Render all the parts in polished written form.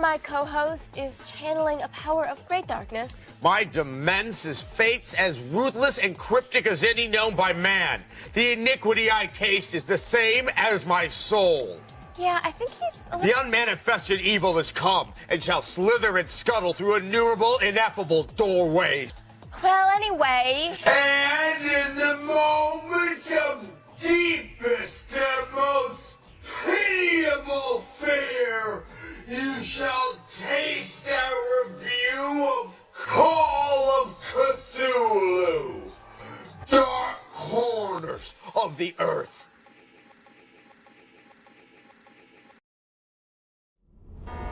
my co-host is channeling a power of great darkness. My demence is fate's as ruthless and cryptic as any known by man. The iniquity I taste is the same as my soul. Yeah, I think he's a The unmanifested evil has come and shall slither and scuttle through innumerable, ineffable doorways. Well, anyway... And in the moment of deepest and most pitiable fear, you shall taste our review of Call of Cthulhu. Dark corners of the earth.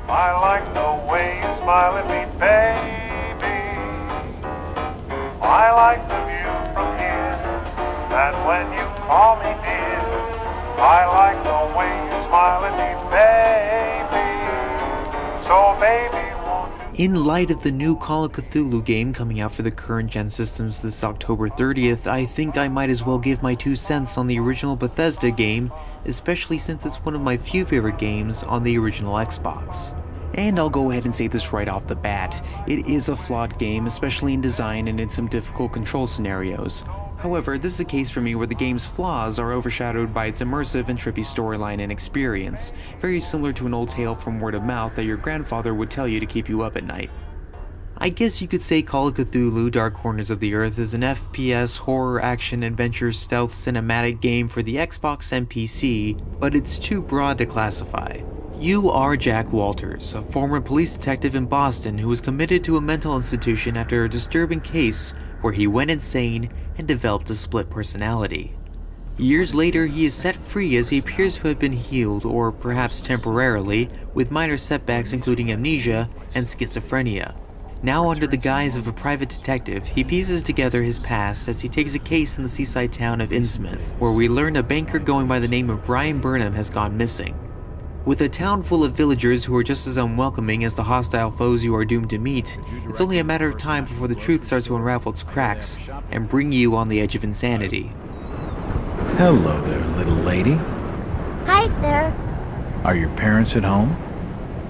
I like the way you smile at me, baby. I like the view from here, and when you call me dear, I like the way you smile at me, baby. So baby, won't you... In light of the new Call of Cthulhu game coming out for the current gen systems this October 30th, I think I might as well give my 2 cents on the original Bethesda game, especially since it's one of my few favorite games on the original Xbox. And I'll go ahead and say this right off the bat, it is a flawed game, especially in design and in some difficult control scenarios. However, this is a case for me where the game's flaws are overshadowed by its immersive and trippy storyline and experience, very similar to an old tale from word of mouth that your grandfather would tell you to keep you up at night. I guess you could say Call of Cthulhu Dark Corners of the Earth is an FPS horror action adventure stealth cinematic game for the Xbox and PC, but it's too broad to classify. You are Jack Walters, a former police detective in Boston who was committed to a mental institution after a disturbing case where he went insane and developed a split personality. Years later, he is set free as he appears to have been healed, or perhaps temporarily, with minor setbacks including amnesia and schizophrenia. Now under the guise of a private detective, he pieces together his past as he takes a case in the seaside town of Innsmouth, where we learn a banker going by the name of Brian Burnham has gone missing. With a town full of villagers who are just as unwelcoming as the hostile foes you are doomed to meet, it's only a matter of time before the truth starts to unravel its cracks and bring you on the edge of insanity. Hello there, little lady. Hi, sir. Are your parents at home?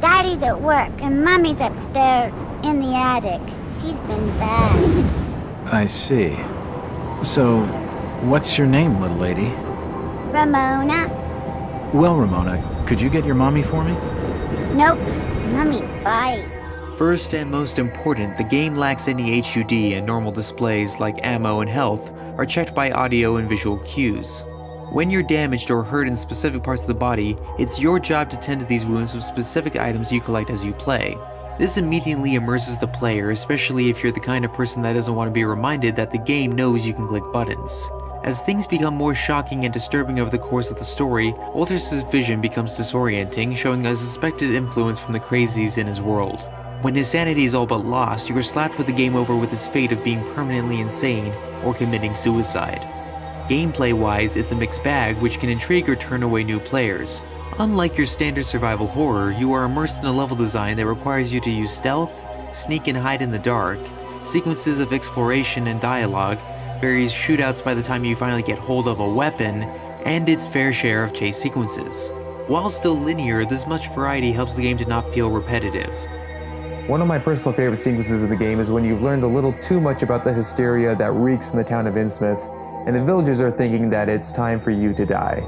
Daddy's at work and Mommy's upstairs in the attic. She's been bad. I see. So, what's your name, little lady? Ramona? Well, Ramona, could you get your mommy for me? Nope. Mommy bites. First and most important, the game lacks any HUD, and normal displays like ammo and health are checked by audio and visual cues. When you're damaged or hurt in specific parts of the body, it's your job to tend to these wounds with specific items you collect as you play. This immediately immerses the player, especially if you're the kind of person that doesn't want to be reminded that the game knows you can click buttons. As things become more shocking and disturbing over the course of the story, Walters' vision becomes disorienting, showing a suspected influence from the crazies in his world. When his sanity is all but lost, you are slapped with the game over with his fate of being permanently insane or committing suicide. Gameplay-wise, it's a mixed bag which can intrigue or turn away new players. Unlike your standard survival horror, you are immersed in a level design that requires you to use stealth, sneak and hide in the dark, sequences of exploration and dialogue, various shootouts by the time you finally get hold of a weapon, and its fair share of chase sequences. While still linear, this much variety helps the game to not feel repetitive. One of my personal favorite sequences of the game is when you've learned a little too much about the hysteria that reeks in the town of Innsmouth, and the villagers are thinking that it's time for you to die.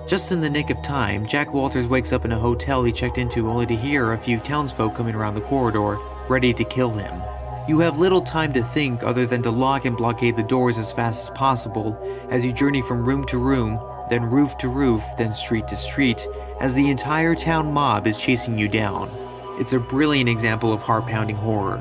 Just in the nick of time, Jack Walters wakes up in a hotel he checked into only to hear a few townsfolk coming around the corridor, ready to kill him. You have little time to think other than to lock and blockade the doors as fast as possible as you journey from room to room, then roof to roof, then street to street, as the entire town mob is chasing you down. It's a brilliant example of heart-pounding horror.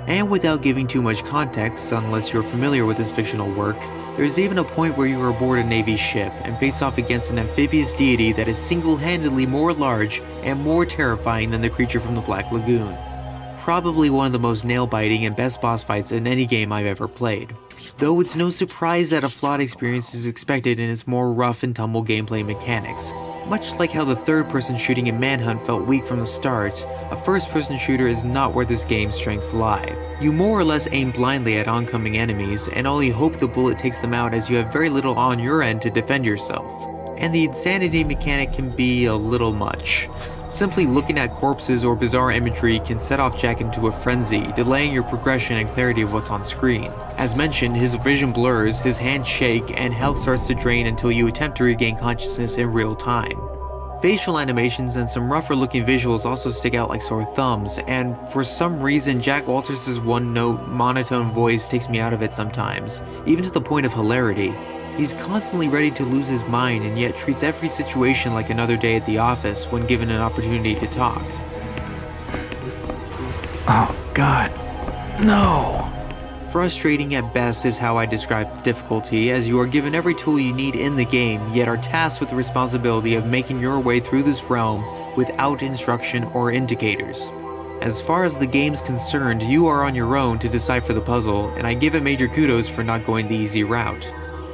And without giving too much context, unless you're familiar with this fictional work, there's even a point where you are aboard a Navy ship and face off against an amphibious deity that is single-handedly more large and more terrifying than the creature from the Black Lagoon. Probably one of the most nail-biting and best boss fights in any game I've ever played. Though it's no surprise that a flawed experience is expected in its more rough and tumble gameplay mechanics. Much like how the third-person shooting in Manhunt felt weak from the start, a first-person shooter is not where this game's strengths lie. You more or less aim blindly at oncoming enemies, and only hope the bullet takes them out as you have very little on your end to defend yourself. And the insanity mechanic can be a little much. Simply looking at corpses or bizarre imagery can set off Jack into a frenzy, delaying your progression and clarity of what's on screen. As mentioned, his vision blurs, his hands shake, and health starts to drain until you attempt to regain consciousness in real time. Facial animations and some rougher looking visuals also stick out like sore thumbs, and for some reason Jack Walters' one-note, monotone voice takes me out of it sometimes, even to the point of hilarity. He's constantly ready to lose his mind and yet treats every situation like another day at the office when given an opportunity to talk. Oh, God. No! Frustrating at best is how I describe the difficulty, as you are given every tool you need in the game, yet are tasked with the responsibility of making your way through this realm without instruction or indicators. As far as the game's concerned, you are on your own to decipher the puzzle, and I give it major kudos for not going the easy route.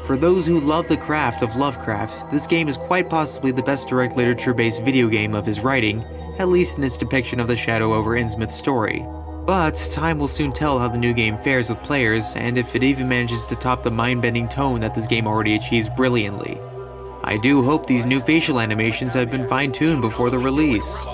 For those who love the craft of Lovecraft, this game is quite possibly the best direct literature-based video game of his writing, at least in its depiction of the Shadow over Innsmouth's story. But time will soon tell how the new game fares with players, and if it even manages to top the mind-bending tone that this game already achieves brilliantly. I do hope these new facial animations have been fine-tuned before the release.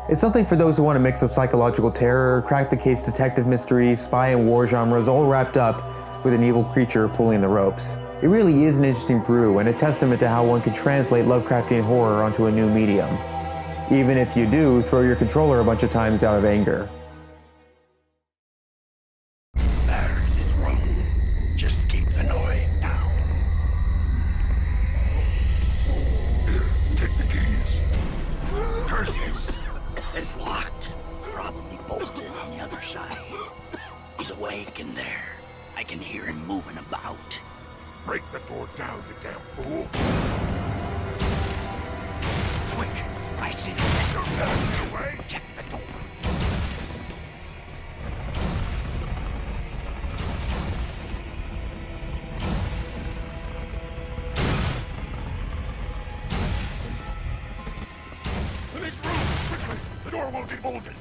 It's something for those who want a mix of psychological terror, crack-the-case detective mystery, spy and war genres all wrapped up with an evil creature pulling the ropes. It really is an interesting brew and a testament to how one can translate Lovecraftian horror onto a new medium. Even if you do throw your controller a bunch of times out of anger. Just keep the noise down. Here, take the keys. Curses! It's locked. Probably bolted on the other side. He's awake in there. I can hear him moving about. Break the door down, you damn fool. Quick! I see him. Away. Check the door. To this room, quickly! The door won't be bolted.